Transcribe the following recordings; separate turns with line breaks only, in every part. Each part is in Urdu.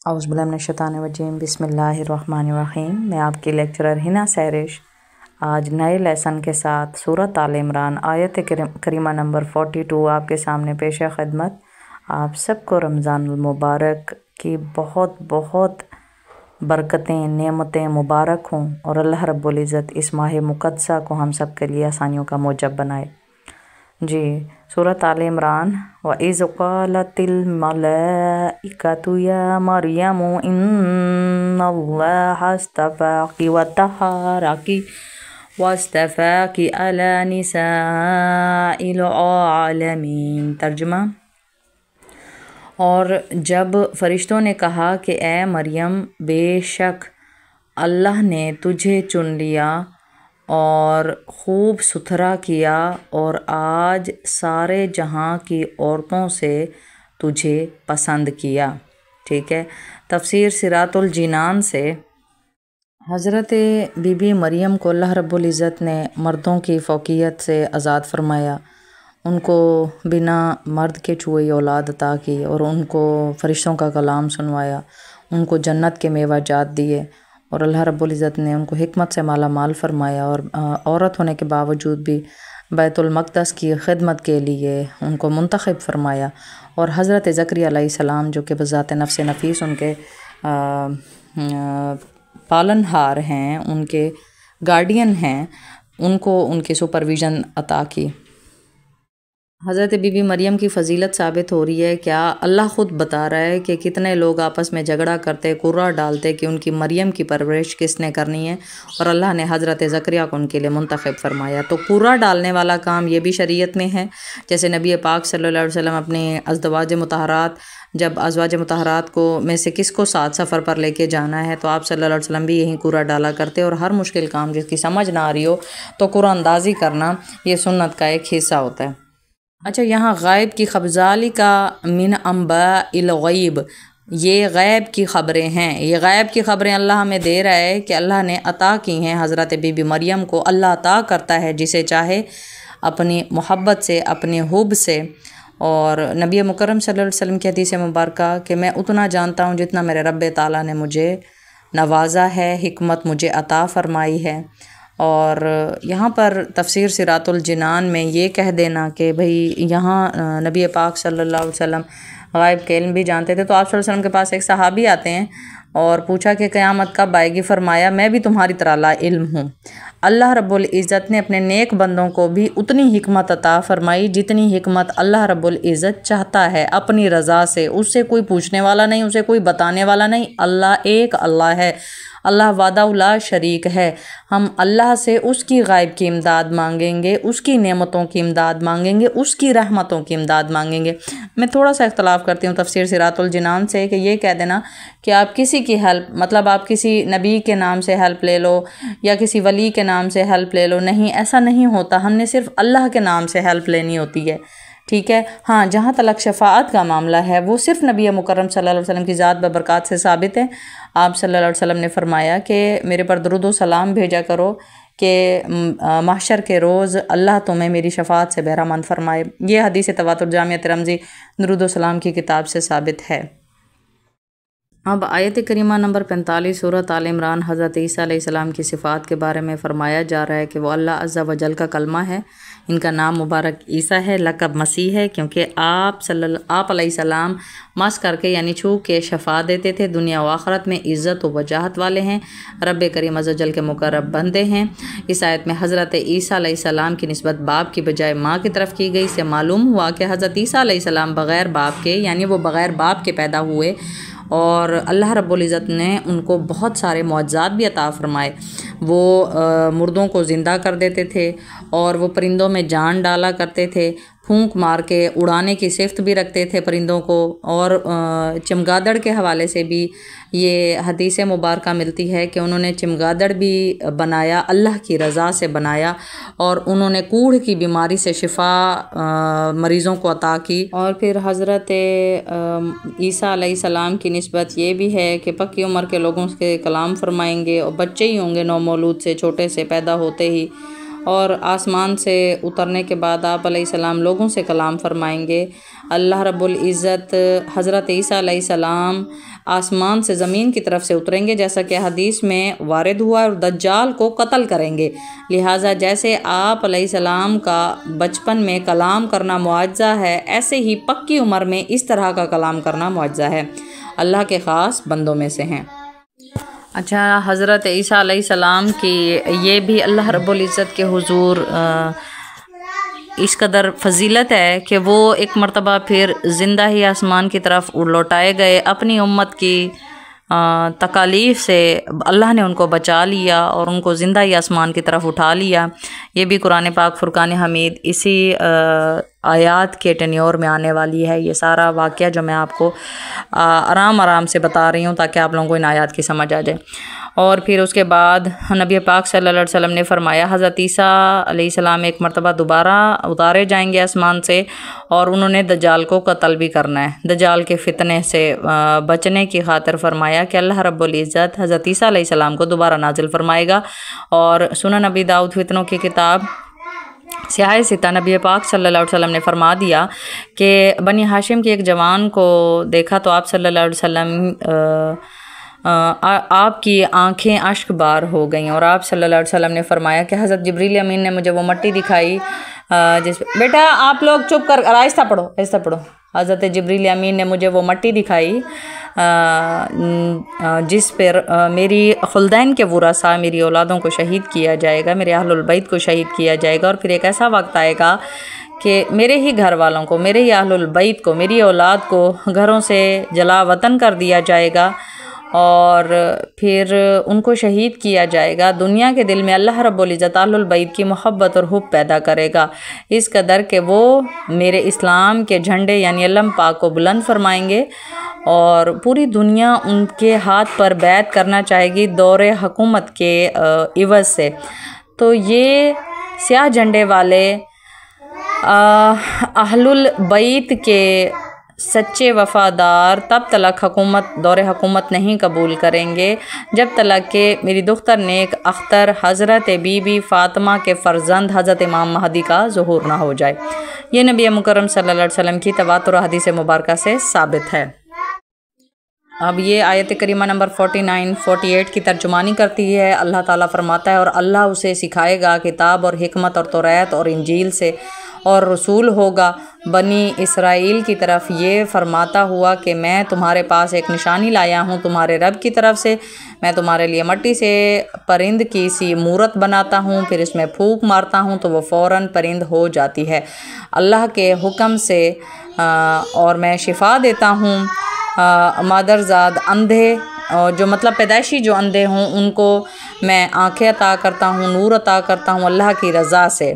اعوذ باللہ من الشیطان الرجیم بسم اللہ الرحمن الرحیم۔ میں آپ کی لیکچرر ہنا سیرش آج نئے لیسن کے ساتھ سورۃ آل عمران آیت کریمہ نمبر 42 آپ کے سامنے پیش خدمت۔ آپ سب کو رمضان المبارک کی بہت بہت برکتیں نعمتیں مبارک ہوں اور اللہ رب العزت اس ماہ مقدسہ کو ہم سب کے لیے آسانیوں کا موجب بنائے۔ جی سورۃ آل عمران وَإِذْ قَالَتِ الْمَلَائِكَةُ يَا مَرْيَمُ إِنَّ اللَّهَ اصْطَفَاكِ وَطَهَّرَكِ وَاصْطَفَاكِ عَلَى نِسَاءِ الْعَالَمِينَ۔ ترجمہ: اور جب فرشتوں نے کہا کہ اے مریم، بے شک اللہ نے تجھے چن لیا اور خوب ستھرا کیا اور آج سارے جہاں کی عورتوں سے تجھے پسند کیا۔ ٹھیک ہے، تفسیر صراط الجنان سے حضرت بی بی مریم کو اللہ رب العزت نے مردوں کی فوقیت سے آزاد فرمایا، ان کو بنا مرد کے چھوئے اولاد عطا کی اور ان کو فرشتوں کا کلام سنوایا، ان کو جنت کے میوہ جات دیے اور اللہ رب العزت نے ان کو حکمت سے مالا مال فرمایا اور عورت ہونے کے باوجود بھی بیت المقدس کی خدمت کے لیے ان کو منتخب فرمایا۔ اور حضرت زکریا علیہ السلام جو کہ بذات نفس نفیس ان کے پالن ہار ہیں، ان کے گارڈین ہیں، ان کو ان کی سپرویژن عطا کی۔ حضرت بی بی مریم کی فضیلت ثابت ہو رہی ہے۔ کیا اللہ خود بتا رہا ہے کہ کتنے لوگ آپس میں جھگڑا کرتے، قرہ ڈالتے کہ ان کی مریم کی پرورش کس نے کرنی ہے، اور اللہ نے حضرت زکریا کو ان کے لیے منتخب فرمایا۔ تو قرہ ڈالنے والا کام یہ بھی شریعت میں ہے، جیسے نبی پاک صلی اللہ علیہ وسلم اپنے ازواج مطہرات، جب ازواج مطہرات کو میں سے کس کو ساتھ سفر پر لے کے جانا ہے تو آپ صلی اللہ علیہ وسلم بھی یہیں قرہ ڈالا کرتے، اور ہر مشکل کام جس کی سمجھ نہ آ رہی ہو تو قرہ اندازی کرنا یہ سنت کا ایک حصہ ہوتا ہے۔ اچھا، یہاں غائب کی خبزالی کا من انباء الغیب، یہ غیب کی خبریں ہیں، یہ غیب کی خبریں اللہ ہمیں دے رہا ہے کہ اللہ نے عطا کی ہیں حضرت بی بی مریم کو۔ اللہ عطا کرتا ہے جسے چاہے اپنی محبت سے، اپنے حب سے۔ اور نبی مکرم صلی اللہ علیہ وسلم کی حدیث مبارکہ کہ میں اتنا جانتا ہوں جتنا میرے رب تعالیٰ نے مجھے نوازا ہے، حکمت مجھے عطا فرمائی ہے۔ اور یہاں پر تفسیر صراط الجنان میں یہ کہہ دینا کہ بھئی یہاں نبی پاک صلی اللہ علیہ وسلم غائب کے علم بھی جانتے تھے، تو آپ صلی اللہ علیہ وسلم کے پاس ایک صحابی آتے ہیں اور پوچھا کہ قیامت کب آئے گی؟ فرمایا میں بھی تمہاری طرح لا علم ہوں۔ اللہ رب العزت نے اپنے نیک بندوں کو بھی اتنی حکمت عطا فرمائی جتنی حکمت اللہ رب العزت چاہتا ہے اپنی رضا سے۔ اس سے کوئی پوچھنے والا نہیں، اسے کوئی بتانے والا نہیں۔ اللہ ایک اللہ ہے، اللہ وحدہ لا شریک ہے۔ ہم اللہ سے اس کی غائب کی امداد مانگیں گے، اس کی نعمتوں کی امداد مانگیں گے، اس کی رحمتوں کی امداد مانگیں گے۔ میں تھوڑا سا اختلاف کرتی ہوں تفسیر صراط الجنان سے کہ یہ کہہ دینا کہ آپ کسی کی ہیلپ، مطلب آپ کسی نبی کے نام سے ہیلپ لے لو یا کسی ولی کے نام سے ہیلپ لے لو، نہیں، ایسا نہیں ہوتا۔ ہم نے صرف اللہ کے نام سے ہیلپ لینی ہوتی ہے، ٹھیک ہے۔ ہاں، جہاں تلک شفاعت کا معاملہ ہے وہ صرف نبی مکرم صلی اللہ علیہ وسلم کی ذات ببرکات سے ثابت ہے۔ آپ صلی اللہ علیہ وسلم نے فرمایا کہ میرے پر درود و سلام بھیجا کرو کہ محشر کے روز اللہ تمہیں میری شفاعت سے بہرامند فرمائے۔ یہ حدیث تواتر جامعہ ترمذی درود و سلام کی کتاب سے ثابت ہے۔ اب آیت کریمہ نمبر 45 سورۃ آل عمران حضرت عیسیٰ علیہ السلام کی صفات کے بارے میں فرمایا جا رہا ہے کہ وہ اللہ عز و جل کا کلمہ ہے، ان کا نام مبارک عیسیٰ ہے، لقب مسیح ہے، کیونکہ آپ علیہ السلام مس کر کے یعنی چھو کے شفا دیتے تھے، دنیا و آخرت میں عزت و وجاہت والے ہیں، رب کریم عز و جل کے مقرب بندے ہیں۔ اس آیت میں حضرت عیسیٰ علیہ السلام کی نسبت باپ کی بجائے ماں کی طرف کی گئی، سے معلوم ہوا کہ حضرت عیسیٰ علیہ السلام بغیر باپ کے یعنی وہ بغیر باپ کے پیدا ہوئے، اور اللہ رب العزت نے ان کو بہت سارے معجزات بھی عطا فرمائے۔ وہ مردوں کو زندہ کر دیتے تھے اور وہ پرندوں میں جان ڈالا کرتے تھے، پھونک مار کے اڑانے کی صفت بھی رکھتے تھے پرندوں کو، اور چمگادڑ کے حوالے سے بھی یہ حدیث مبارکہ ملتی ہے کہ انہوں نے چمگادڑ بھی بنایا، اللہ کی رضا سے بنایا، اور انہوں نے کوڑھ کی بیماری سے شفا مریضوں کو عطا کی۔ اور پھر حضرت عیسیٰ علیہ السلام کی نسبت یہ بھی ہے کہ پکی عمر کے لوگوں کے کلام فرمائیں گے اور بچے ہی ہوں گے نومولود سے، چھوٹے سے پیدا ہوتے ہی، اور آسمان سے اترنے کے بعد آپ علیہ السلام لوگوں سے کلام فرمائیں گے۔ اللہ رب العزت حضرت عیسیٰ علیہ السلام آسمان سے زمین کی طرف سے اتریں گے، جیسا کہ حدیث میں وارد ہوا ہے، اور دجال کو قتل کریں گے۔ لہٰذا جیسے آپ علیہ السلام کا بچپن میں کلام کرنا معجزہ ہے، ایسے ہی پکی عمر میں اس طرح کا کلام کرنا معجزہ ہے۔ اللہ کے خاص بندوں میں سے ہیں۔ اچھا، حضرت عیسیٰ علیہ السلام کی یہ بھی اللہ رب العزت کے حضور اس قدر فضیلت ہے کہ وہ ایک مرتبہ پھر زندہ ہی آسمان کی طرف لوٹائے گئے۔ اپنی امت کی تکالیف سے اللہ نے ان کو بچا لیا اور ان کو زندہ ہی آسمان کی طرف اٹھا لیا۔ یہ بھی قرآن پاک فرقان حمید اسی آیات کے ٹینیور میں آنے والی ہے۔ یہ سارا واقعہ جو میں آپ کو آرام سے بتا رہی ہوں تاکہ آپ لوگوں کو ان آیات کی سمجھ آ جائے۔ اور پھر اس کے بعد نبی پاک صلی اللہ علیہ وسلم نے فرمایا حضرت عیسیٰ علیہ السلام ایک مرتبہ دوبارہ اتارے جائیں گے آسمان سے، اور انہوں نے دجال کو قتل بھی کرنا ہے۔ دجال کے فتنے سے بچنے کی خاطر فرمایا کہ اللہ رب العزت حضرت عیسیٰ علیہ السلام کو دوبارہ نازل فرمائے گا۔ اور سنن نبی داؤد فتنوں کی کتاب سیاہ ستہ نبی پاک صلی اللہ علیہ وسلم نے فرما دیا کہ بنی ہاشم کے ایک جوان کو دیکھا تو آپ صلی اللہ علیہ وسلم آپ کی آنکھیں اشک بار ہو گئیں، اور آپ صلی اللہ علیہ وسلم نے فرمایا کہ حضرت جبریل امین نے مجھے وہ مٹی دکھائی بیٹا آپ لوگ چپ کر آہستہ پڑھو۔ حضرت جبریل امین نے مجھے وہ مٹی دکھائی جس پر میری خلدین کے ورثاء میری اولادوں کو شہید کیا جائے گا، میرے اہل البیت کو شہید کیا جائے گا، اور پھر ایک ایسا وقت آئے گا کہ میرے ہی گھر والوں کو، میرے ہی اہل البیت کو، میری اولاد کو گھروں سے جلا وطن کر دیا جائے گا، اور پھر ان کو شہید کیا جائے گا۔ دنیا کے دل میں اللہ رب العزت اہل البیت کی محبت اور حب پیدا کرے گا، اس قدر کہ وہ میرے اسلام کے جھنڈے یعنی علم پاک کو بلند فرمائیں گے، اور پوری دنیا ان کے ہاتھ پر بیعت کرنا چاہے گی دور حکومت کے عوض سے۔ تو یہ سیاہ جھنڈے والے اہل البیت کے سچے وفادار تب تلک دور حکومت نہیں قبول کریں گے جب تلک کہ میری دختر نیک اختر حضرت بی بی فاطمہ کے فرزند حضرت امام مہدی کا ظہور نہ ہو جائے۔ یہ نبی مکرم صلی اللہ علیہ وسلم کی تواتر حدیث مبارکہ سے ثابت ہے۔ اب یہ آیت کریمہ نمبر 49-48 کی ترجمانی کرتی ہے۔ اللہ تعالیٰ فرماتا ہے اور اللہ اسے سکھائے گا کتاب اور حکمت اور توریت اور انجیل سے، اور رسول ہوگا بنی اسرائیل کی طرف یہ فرماتا ہوا کہ میں تمہارے پاس ایک نشانی لایا ہوں تمہارے رب کی طرف سے، میں تمہارے لیے مٹی سے پرند کی سی مورت بناتا ہوں، پھر اس میں پھونک مارتا ہوں تو وہ فوراً پرند ہو جاتی ہے اللہ کے حکم سے، اور میں شفا دیتا ہوں مادرزاد اندھے جو مطلب پیدائشی جو اندھے ہوں ان کو میں آنکھیں عطا کرتا ہوں، نور عطا کرتا ہوں اللہ کی رضا سے،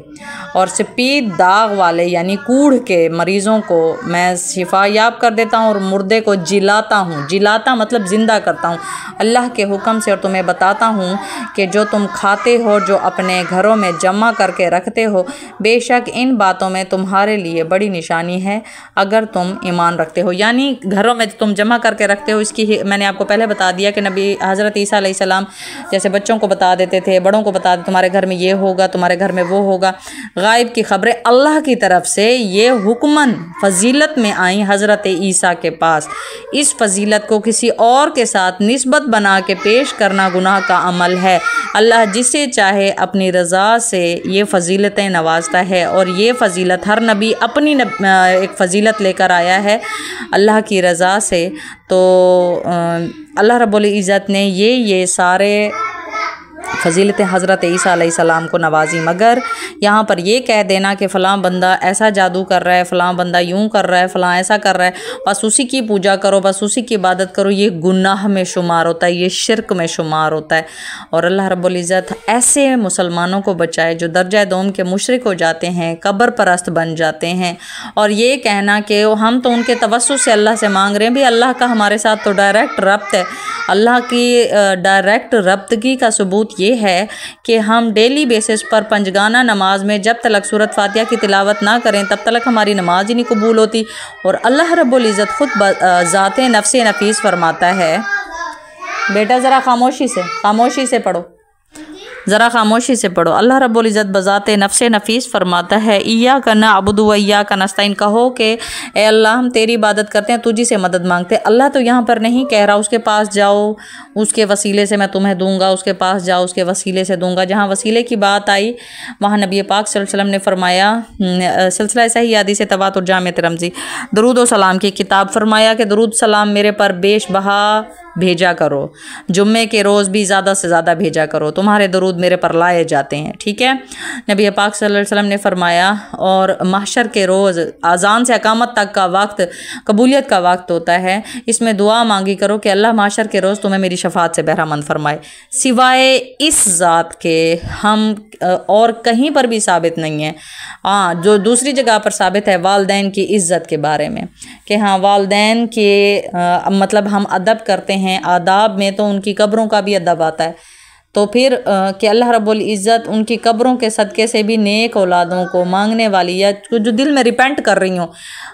اور سپید داغ والے یعنی کوڑھ کے مریضوں کو میں شفا یاب کر دیتا ہوں، اور مردے کو جلاتا ہوں، جلاتا مطلب زندہ کرتا ہوں اللہ کے حکم سے، اور تمہیں بتاتا ہوں کہ جو تم کھاتے ہو، جو اپنے گھروں میں جمع کر کے رکھتے ہو، بے شک ان باتوں میں تمہارے لیے بڑی نشانی ہے اگر تم ایمان رکھتے ہو۔ یعنی گھروں میں تم جمع کر کے رکھتے ہو، اس کی میں نے آپ کو پہلے بتا دیا کہ نبی حضرت عیسیٰ علیہ السلام جیسے بچوں کو بتا دیتے تھے، بڑوں کو بتا دیتے تمہارے گھر میں یہ ہوگا، تمہارے گھر میں وہ ہوگا، غائب کی خبریں اللہ کی طرف سے یہ حکماً فضیلت میں آئیں حضرت عیسیٰ کے پاس۔ اس فضیلت کو کسی اور کے ساتھ نسبت بنا کے پیش کرنا گناہ کا عمل ہے۔ اللہ جسے چاہے اپنی رضا سے یہ فضیلتیں نوازتا ہے، اور یہ فضیلت ہر نبی اپنی ایک فضیلت لے کر آیا ہے اللہ کی رضا سے۔ تو اللہ رب العزت نے یہ سارے فضیلتیں حضرت عیسیٰ علیہ السلام کو نوازی، مگر یہاں پر یہ کہہ دینا کہ فلاں بندہ ایسا جادو کر رہا ہے، فلاں بندہ یوں کر رہا ہے، فلاں ایسا کر رہا ہے، بس اسی کی پوجا کرو، بس اسی کی عبادت کرو، یہ گناہ میں شمار ہوتا ہے، یہ شرک میں شمار ہوتا ہے۔ اور اللہ رب العزت ایسے مسلمانوں کو بچائے جو درجہ دوم کے مشرک ہو جاتے ہیں، قبر پرست بن جاتے ہیں، اور یہ کہنا کہ ہم تو ان کے توسط سے اللہ سے مانگ رہے ہیں، بھی اللہ کا ہمارے ساتھ تو ڈائریکٹ ربط ہے۔ اللہ کی ڈائریکٹ ربطگی کا ثبوت یہ ہے کہ ہم ڈیلی بیسس پر پنجگانہ نماز میں جب تلک سورۃ فاتحہ کی تلاوت نہ کریں تب تلک ہماری نماز ہی نہیں قبول ہوتی، اور اللہ رب العزت خود ذات نفس نفیس فرماتا ہے، بیٹا ذرا خاموشی سے پڑھو، ذرا خاموشی سے پڑھو۔ اللہ رب العزت بذات نفس نفیس فرماتا ہے ایاک نعبد و ایاک نستعین، کہو کہ اے اللہ ہم تیری عبادت کرتے ہیں، تجھی سے مدد مانگتے ہیں۔ اللہ تو یہاں پر نہیں کہہ رہا اس کے پاس جاؤ، اس کے وسیلے سے میں تمہیں دوں گا، اس کے پاس جاؤ، اس کے وسیلے سے دوں گا۔ جہاں وسیلے کی بات آئی وہاں نبی پاک صلی اللہ علیہ وسلم نے فرمایا، سلسلہ صحیح حدیث تواتر جامع ترمذی درود و سلام کی کتاب، فرمایا کہ درود سلام میرے پر بیش بہا بھیجا کرو، جمعے کے روز بھی زیادہ سے زیادہ بھیجا کرو، تمہارے درود میرے پر لائے جاتے ہیں، ٹھیک ہے۔ نبی پاک صلی اللہ علیہ وسلم نے فرمایا اور محشر کے روز اذان سے اقامت تک کا وقت قبولیت کا وقت ہوتا ہے، اس میں دعا مانگی کرو کہ اللہ محشر کے روز تمہیں میری شفاعت سے بہرہ مند فرمائے۔ سوائے اس ذات کے ہم اور کہیں پر بھی ثابت نہیں ہے۔ ہاں جو دوسری جگہ پر ثابت ہے والدین کی عزت کے بارے میں کہ ہاں والدین کے مطلب ہم ادب کرتے ہیں، آداب میں تو ان کی قبروں کا بھی ادب آتا ہے، تو پھر کہ اللہ رب العزت ان کی قبروں کے صدقے سے بھی نیک اولادوں کو مانگنے والی یا جو دل میں ریپینٹ کر رہی ہوں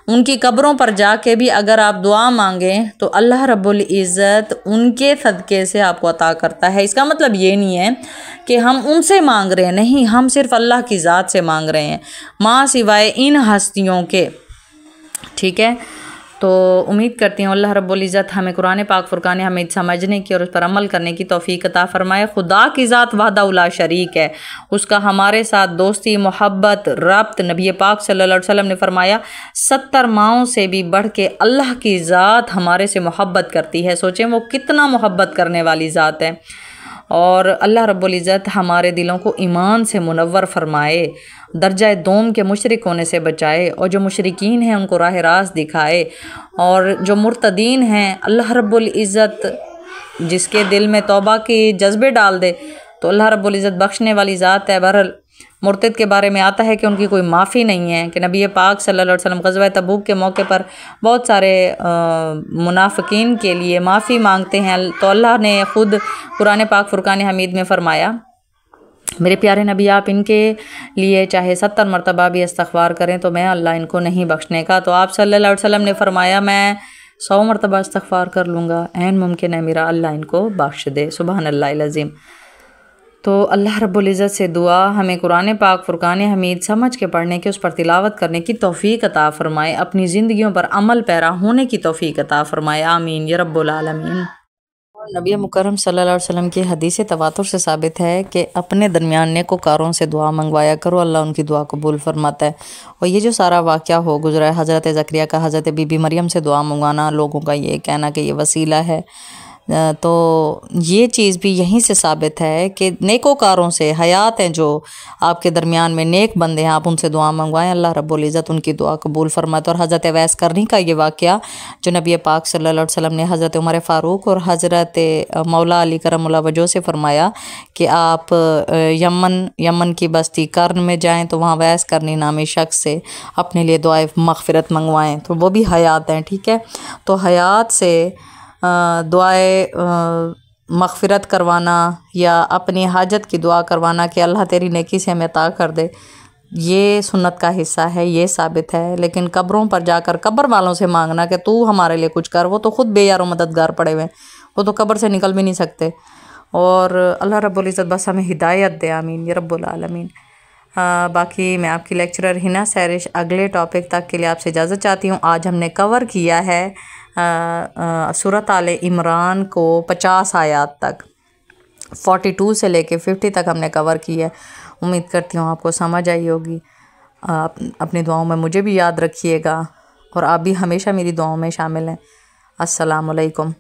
ان کی قبروں پر جا کے بھی اگر آپ دعا مانگیں تو اللہ رب العزت ان کے صدقے سے آپ کو عطا کرتا ہے۔ اس کا مطلب یہ نہیں ہے کہ ہم ان سے مانگ رہے ہیں، نہیں، ہم صرف اللہ کی ذات سے مانگ رہے ہیں ماں سوائے ان ہستیوں کے، ٹھیک ہے۔ تو امید کرتی ہوں اللہ رب العزت ہمیں قرآن پاک فرقان حمید سمجھنے کی اور اس پر عمل کرنے کی توفیق عطا فرمائے۔ خدا کی ذات وحدہ لا شریک ہے، اس کا ہمارے ساتھ دوستی، محبت، ربط، نبی پاک صلی اللہ علیہ وسلم نے فرمایا 70 ماؤں سے بھی بڑھ کے اللہ کی ذات ہمارے سے محبت کرتی ہے۔ سوچیں وہ کتنا محبت کرنے والی ذات ہے، اور اللہ رب العزت ہمارے دلوں کو ایمان سے منور فرمائے، درجہ دوم کے مشرک ہونے سے بچائے، اور جو مشرکین ہیں ان کو راہ راست دکھائے، اور جو مرتدین ہیں اللہ رب العزت جس کے دل میں توبہ کی جذبے ڈال دے تو اللہ رب العزت بخشنے والی ذات ہے۔ بہرحال مرتد کے بارے میں آتا ہے کہ ان کی کوئی معافی نہیں ہے، کہ نبی پاک صلی اللہ علیہ وسلم غزوہ تبوک کے موقع پر بہت سارے منافقین کے لیے معافی مانگتے ہیں، تو اللہ نے خود قرآن پاک فرقان حمید میں فرمایا میرے پیارے نبی آپ ان کے لیے چاہے 70 مرتبہ بھی استغفار کریں تو میں اللہ ان کو نہیں بخشنے کا، تو آپ صلی اللہ علیہ وسلم نے فرمایا میں 100 مرتبہ استغفار کر لوں گا، عین ممکن ہے میرا اللہ ان کو بخش دے، سبحان اللہ العظیم۔ تو اللہ رب العزت سے دعا ہمیں قرآن پاک فرقان حمید سمجھ کے پڑھنے کی، اس پر تلاوت کرنے کی توفیق عطا فرمائے، اپنی زندگیوں پر عمل پیرا ہونے کی توفیق عطا فرمائے، آمین یا رب العالمین۔ نبی مکرم صلی اللہ علیہ وسلم کی حدیث تواتر سے ثابت ہے کہ اپنے درمیان نیکوکاروں سے دعا منگوایا کرو، اللہ ان کی دعا قبول فرماتا ہے۔ اور یہ جو سارا واقعہ ہو گزرا ہے حضرت زکریا کا حضرت بی بی مریم سے دعا منگوانا، لوگوں کا یہ کہنا کہ یہ وسیلہ ہے، تو یہ چیز بھی یہیں سے ثابت ہے کہ نیکوکاروں سے، حیات ہیں جو آپ کے درمیان میں نیک بندے ہیں، آپ ان سے دعا منگوائیں، اللہ رب العزت ان کی دعا قبول فرماتا ہے۔ اور حضرت ویس کرنی کا یہ واقعہ جو نبی پاک صلی اللہ علیہ وسلم نے حضرت عمر فاروق اور حضرت مولا علی کرم اللہ وجہ سے فرمایا کہ آپ یمن کی بستی کرن میں جائیں تو وہاں ویس کرنی نامی شخص سے اپنے لیے دعائے مغفرت منگوائیں، تو وہ بھی حیات ہیں، ٹھیک ہے۔ تو حیات سے دعائے مغفرت کروانا یا اپنی حاجت کی دعا کروانا کہ اللہ تیری نیکی سے ہمیں عطا کر دے، یہ سنت کا حصہ ہے، یہ ثابت ہے۔ لیکن قبروں پر جا کر قبر والوں سے مانگنا کہ تو ہمارے لیے کچھ کر، وہ تو خود بے یار و مددگار پڑے ہوئے، وہ تو قبر سے نکل بھی نہیں سکتے۔ اور اللہ رب العزت بس ہمیں ہدایت دے، آمین یا رب العالمین۔ باقی میں آپ کی لیکچرر ہنا سیرش اگلے ٹاپک تک کے لیے آپ سے اجازت چاہتی ہوں۔ آج ہم نے کور کیا ہے سورۃ آل عمران کو 50 آیات تک، 42 سے لے کے 50 تک ہم نے کور کی ہے۔ امید کرتی ہوں آپ کو سمجھ آئی ہوگی۔ اپنی دعاؤں میں مجھے بھی یاد رکھیے گا، اور آپ بھی ہمیشہ میری دعاؤں میں شامل ہیں۔ السلام علیکم۔